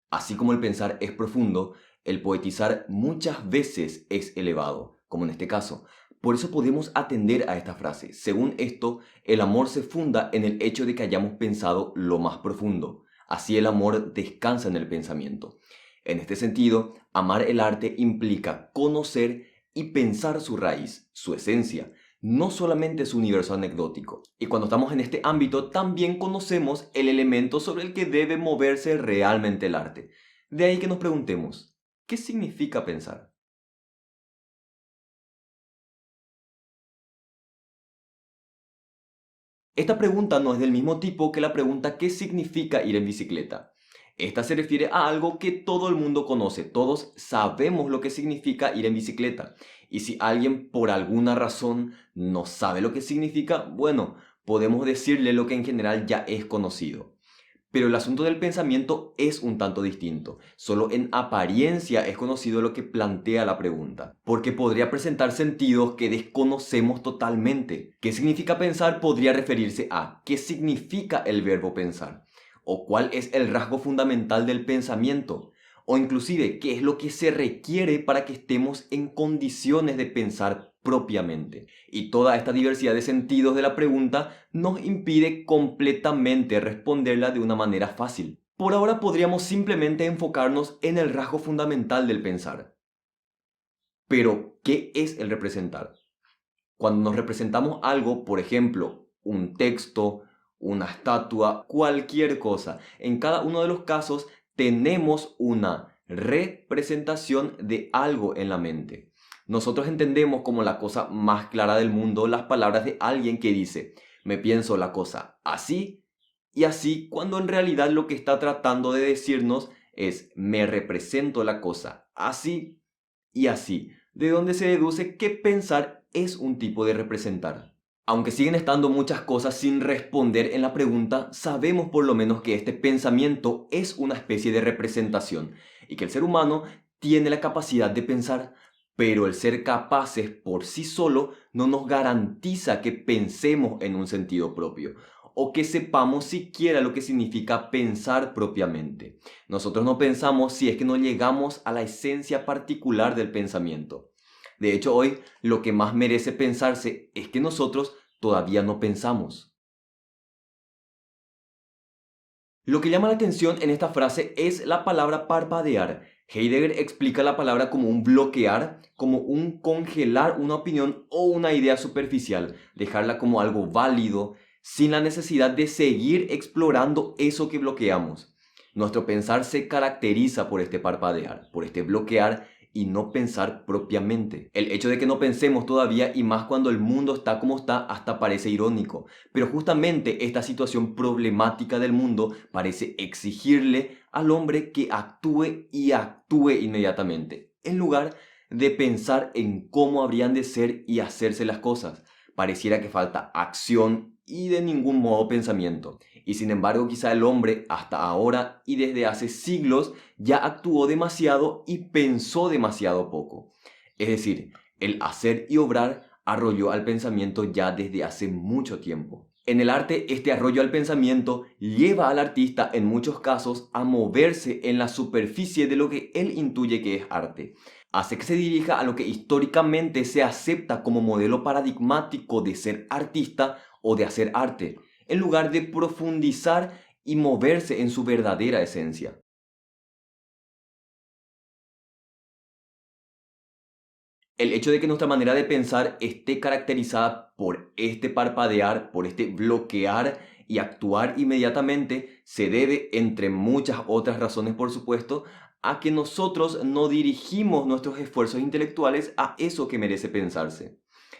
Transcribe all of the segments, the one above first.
Así como el pensar es profundo, el poetizar muchas veces es elevado, como en este caso. Por eso podemos atender a esta frase. Según esto, el amor se funda en el hecho de que hayamos pensado lo más profundo. Así el amor descansa en el pensamiento. En este sentido, amar el arte implica conocer y pensar su raíz, su esencia, no solamente su universo anecdótico. Y cuando estamos en este ámbito, también conocemos el elemento sobre el que debe moverse realmente el arte. De ahí que nos preguntemos, ¿qué significa pensar? Esta pregunta no es del mismo tipo que la pregunta ¿qué significa ir en bicicleta? Esta se refiere a algo que todo el mundo conoce, todos sabemos lo que significa ir en bicicleta. Y si alguien por alguna razón no sabe lo que significa, bueno, podemos decirle lo que en general ya es conocido. Pero el asunto del pensamiento es un tanto distinto. Solo en apariencia es conocido lo que plantea la pregunta, porque podría presentar sentidos que desconocemos totalmente. ¿Qué significa pensar? Podría referirse a ¿qué significa el verbo pensar? ¿O cuál es el rasgo fundamental del pensamiento? O inclusive, ¿qué es lo que se requiere para que estemos en condiciones de pensar propiamente? Y toda esta diversidad de sentidos de la pregunta nos impide completamente responderla de una manera fácil. Por ahora podríamos simplemente enfocarnos en el rasgo fundamental del pensar. Pero, ¿qué es el representar? Cuando nos representamos algo, por ejemplo, un texto, una estatua, cualquier cosa, en cada uno de los casos tenemos una representación de algo en la mente. Nosotros entendemos como la cosa más clara del mundo las palabras de alguien que dice, me pienso la cosa así y así, cuando en realidad lo que está tratando de decirnos es, me represento la cosa así y así, de donde se deduce que pensar es un tipo de representar. Aunque siguen estando muchas cosas sin responder en la pregunta, sabemos por lo menos que este pensamiento es una especie de representación y que el ser humano tiene la capacidad de pensar, pero el ser capaces por sí solo no nos garantiza que pensemos en un sentido propio o que sepamos siquiera lo que significa pensar propiamente. Nosotros no pensamos si es que no llegamos a la esencia particular del pensamiento. De hecho, hoy lo que más merece pensarse es que nosotros todavía no pensamos. Lo que llama la atención en esta frase es la palabra parpadear. Heidegger explica la palabra como un bloquear, como un congelar una opinión o una idea superficial, dejarla como algo válido, sin la necesidad de seguir explorando eso que bloqueamos. Nuestro pensar se caracteriza por este parpadear, por este bloquear y no pensar propiamente. El hecho de que no pensemos todavía y más cuando el mundo está como está hasta parece irónico. Pero justamente esta situación problemática del mundo parece exigirle al hombre que actúe y actúe inmediatamente, en lugar de pensar en cómo habrían de ser y hacerse las cosas. Pareciera que falta acción y de ningún modo pensamiento. Y sin embargo, quizá el hombre hasta ahora y desde hace siglos ya actuó demasiado y pensó demasiado poco. Es decir, el hacer y obrar arrolló al pensamiento ya desde hace mucho tiempo. En el arte, este arroyo al pensamiento lleva al artista en muchos casos a moverse en la superficie de lo que él intuye que es arte. Hace que se dirija a lo que históricamente se acepta como modelo paradigmático de ser artista o de hacer arte, en lugar de profundizar y moverse en su verdadera esencia. El hecho de que nuestra manera de pensar esté caracterizada por este parpadear, por este bloquear y actuar inmediatamente, se debe, entre muchas otras razones por supuesto, a que nosotros no dirigimos nuestros esfuerzos intelectuales a eso que merece pensarse.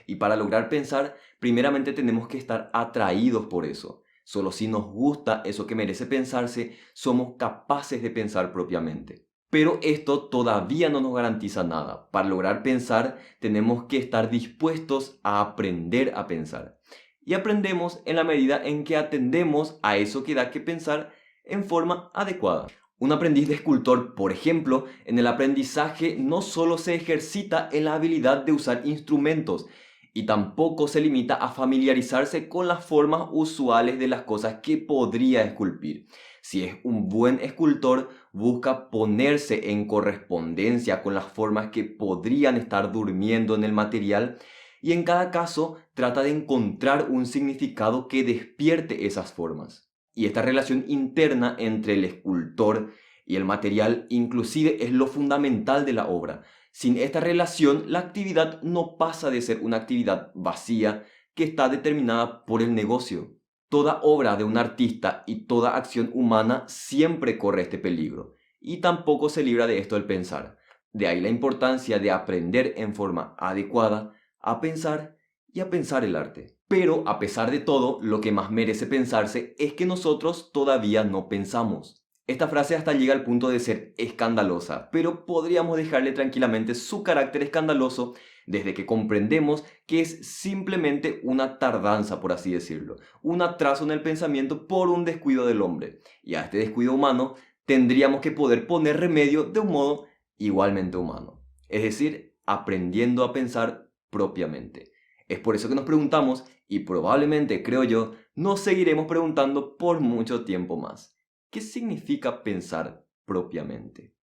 Y para lograr pensar, primeramente tenemos que estar atraídos por eso. Solo si nos gusta eso que merece pensarse, somos capaces de pensar propiamente. Pero esto todavía no nos garantiza nada. Para lograr pensar, tenemos que estar dispuestos a aprender a pensar. Y aprendemos en la medida en que atendemos a eso que da que pensar en forma adecuada. Un aprendiz de escultor, por ejemplo, en el aprendizaje no solo se ejercita en la habilidad de usar instrumentos, y tampoco se limita a familiarizarse con las formas usuales de las cosas que podría esculpir. Si es un buen escultor, busca ponerse en correspondencia con las formas que podrían estar durmiendo en el material y en cada caso trata de encontrar un significado que despierte esas formas. Y esta relación interna entre el escultor y el material inclusive es lo fundamental de la obra. Sin esta relación, la actividad no pasa de ser una actividad vacía que está determinada por el negocio. Toda obra de un artista y toda acción humana siempre corre este peligro, y tampoco se libra de esto el pensar. De ahí la importancia de aprender en forma adecuada a pensar y a pensar el arte. Pero a pesar de todo, lo que más merece pensarse es que nosotros todavía no pensamos. Esta frase hasta llega al punto de ser escandalosa, pero podríamos dejarle tranquilamente su carácter escandaloso desde que comprendemos que es simplemente una tardanza, por así decirlo, un atraso en el pensamiento por un descuido del hombre. Y a este descuido humano tendríamos que poder poner remedio de un modo igualmente humano, es decir, aprendiendo a pensar propiamente. Es por eso que nos preguntamos, y probablemente, creo yo, nos seguiremos preguntando por mucho tiempo más. ¿Qué significa pensar propiamente?